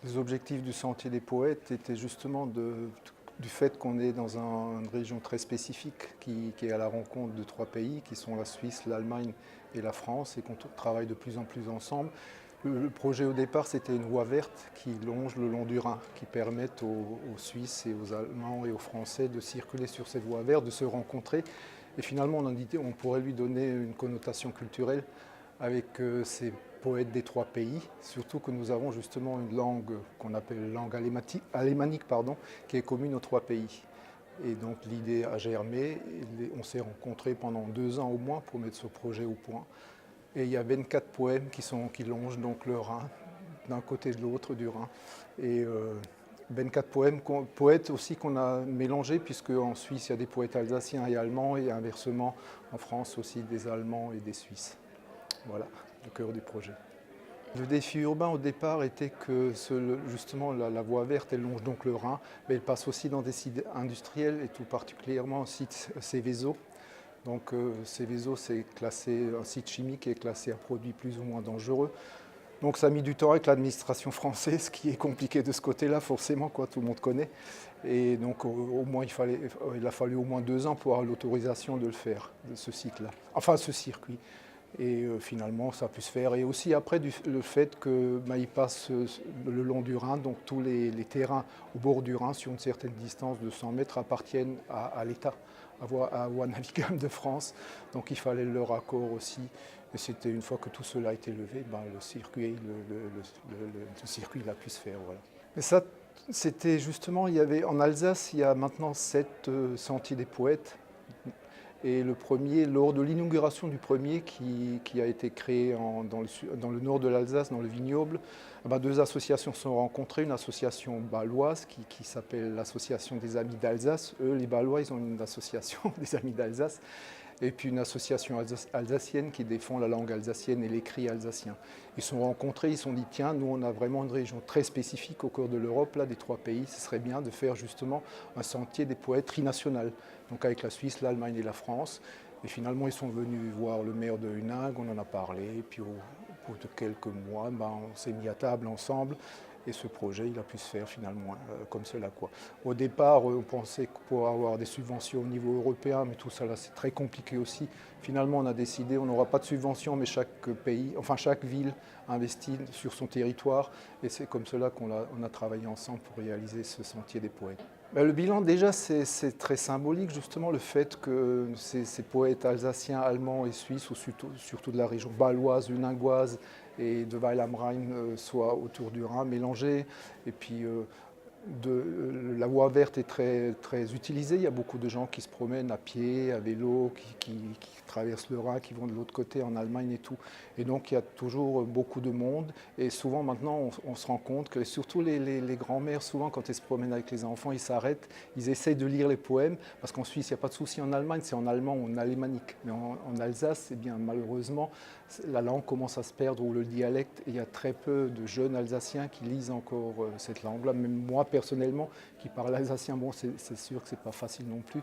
Les objectifs du Sentier des Poètes étaient justement du fait qu'on est dans une région très spécifique qui est à la rencontre de trois pays qui sont la Suisse, l'Allemagne et la France et qu'on travaille de plus en plus ensemble. Le projet au départ, c'était une voie verte qui longe le long du Rhin, qui permette aux Suisses et aux Allemands et aux Français de circuler sur cette voie verte, de se rencontrer. Et finalement, on a dit on pourrait lui donner une connotation culturelle avec ces poètes des trois pays, surtout que nous avons justement une langue qu'on appelle langue alémanique, qui est commune aux trois pays. Et donc l'idée a germé, on s'est rencontrés pendant 2 ans au moins pour mettre ce projet au point. Et il y a 24 poèmes qui longent donc le Rhin, d'un côté de l'autre du Rhin. Et 24 poètes aussi qu'on a mélangés, puisque en Suisse il y a des poètes alsaciens et allemands, et inversement en France aussi des Allemands et des Suisses. Voilà, le cœur du projet. Le défi urbain au départ était que justement la voie verte elle longe donc le Rhin, mais elle passe aussi dans des sites industriels et tout particulièrement au site Céveso. Donc Céveso c'est un site chimique qui est classé à produits plus ou moins dangereux. Donc ça a mis du temps avec l'administration française, qui est compliqué de ce côté-là, forcément, quoi, tout le monde connaît. Et donc au moins il a fallu au moins 2 ans pour avoir l'autorisation de le faire, de ce site-là, enfin ce circuit. Et finalement, ça a pu se faire. Et aussi après, le fait qu'il passe le long du Rhin, donc tous les terrains au bord du Rhin, sur une certaine distance de 100 mètres, appartiennent à l'État, à Voies navigables de France. Donc il fallait leur accord aussi. Et c'était une fois que tout cela a été levé, le circuit a pu se faire. Voilà. Mais ça, c'était justement, en Alsace, il y a maintenant 7 sentiers des poètes. Et le premier, lors de l'inauguration du premier qui a été créé dans le nord de l'Alsace, dans le vignoble, 2 associations se sont rencontrées. Une association bâloise qui s'appelle l'Association des Amis d'Alsace. Eux, les Bâlois, ils ont une association des Amis d'Alsace. Et puis une association alsacienne qui défend la langue alsacienne et l'écrit alsacien. Ils se sont rencontrés, ils se sont dit tiens, nous on a vraiment une région très spécifique au cœur de l'Europe, là, des 3 pays, ce serait bien de faire justement un sentier des poètes trinational, donc avec la Suisse, l'Allemagne et la France. Et finalement ils sont venus voir le maire de Huningue, on en a parlé, et puis au bout de quelques mois, on s'est mis à table ensemble. Et ce projet, il a pu se faire finalement comme cela, quoi. Au départ, on pensait que pour avoir des subventions au niveau européen, mais tout ça là, c'est très compliqué aussi. Finalement, on a décidé, on n'aura pas de subventions, mais chaque ville investit sur son territoire. Et c'est comme cela qu'on a travaillé ensemble pour réaliser ce sentier des poètes. Le bilan, déjà, c'est très symbolique, justement, le fait que ces poètes alsaciens, allemands et suisses, ou surtout de la région bâloise, huningoise et de Weil am Rhein, soient autour du Rhin mélangés. Et puis, la voie verte est très, très utilisée. Il y a beaucoup de gens qui se promènent à pied, à vélo, qui traversent le Rhin, qui vont de l'autre côté en Allemagne et tout. Et donc il y a toujours beaucoup de monde. Et souvent maintenant, on se rend compte que surtout les grands-mères, souvent quand elles se promènent avec les enfants, ils s'arrêtent, ils essayent de lire les poèmes. Parce qu'en Suisse, il n'y a pas de souci en Allemagne, c'est en allemand ou en alémanique. Mais en Alsace, eh bien, malheureusement, la langue commence à se perdre, ou le dialecte. Et il y a très peu de jeunes Alsaciens qui lisent encore cette langue-là. Même moi, personnellement, qui parle alsacien, bon, c'est sûr que ce n'est pas facile non plus,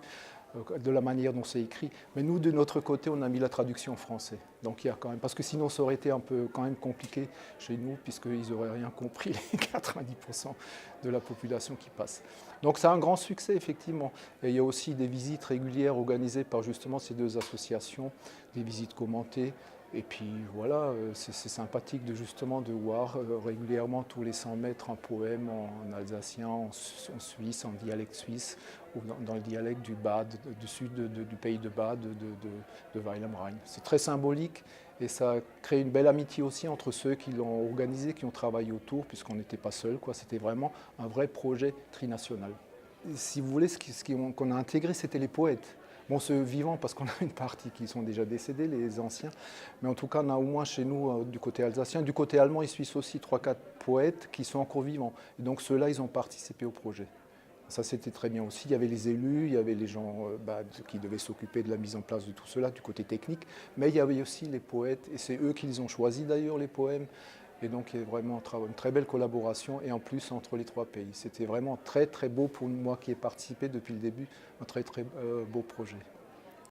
de la manière dont c'est écrit. Mais nous, de notre côté, on a mis la traduction en français. Donc il y a quand même, parce que sinon ça aurait été un peu quand même compliqué chez nous, puisqu'ils n'auraient rien compris, les 90% de la population qui passe. Donc c'est un grand succès, effectivement. Et il y a aussi des visites régulières organisées par justement ces 2 associations, des visites commentées. Et puis voilà, c'est sympathique justement de voir régulièrement tous les 100 mètres un poème en alsacien, en suisse, en dialecte suisse, ou dans le dialecte du sud du pays de Bade, de Weil am Rhein. C'est très symbolique et ça crée une belle amitié aussi entre ceux qui l'ont organisé, qui ont travaillé autour, puisqu'on n'était pas seuls, quoi. C'était vraiment un vrai projet trinational. Si vous voulez, qu'on a intégré, c'était les poètes. Bon, ceux vivants, parce qu'on a une partie qui sont déjà décédés, les anciens. Mais en tout cas, on a au moins chez nous, du côté alsacien. Du côté allemand et suisse aussi, 3-4 poètes qui sont encore vivants. Et donc ceux-là, ils ont participé au projet. Ça, c'était très bien aussi. Il y avait les élus, il y avait les gens qui devaient s'occuper de la mise en place de tout cela, du côté technique. Mais il y avait aussi les poètes, et c'est eux qui les ont choisis d'ailleurs, les poèmes. Et donc, il y a vraiment une très belle collaboration, et en plus entre les 3 pays. C'était vraiment très, très beau pour moi qui ai participé depuis le début, un très, très beau projet.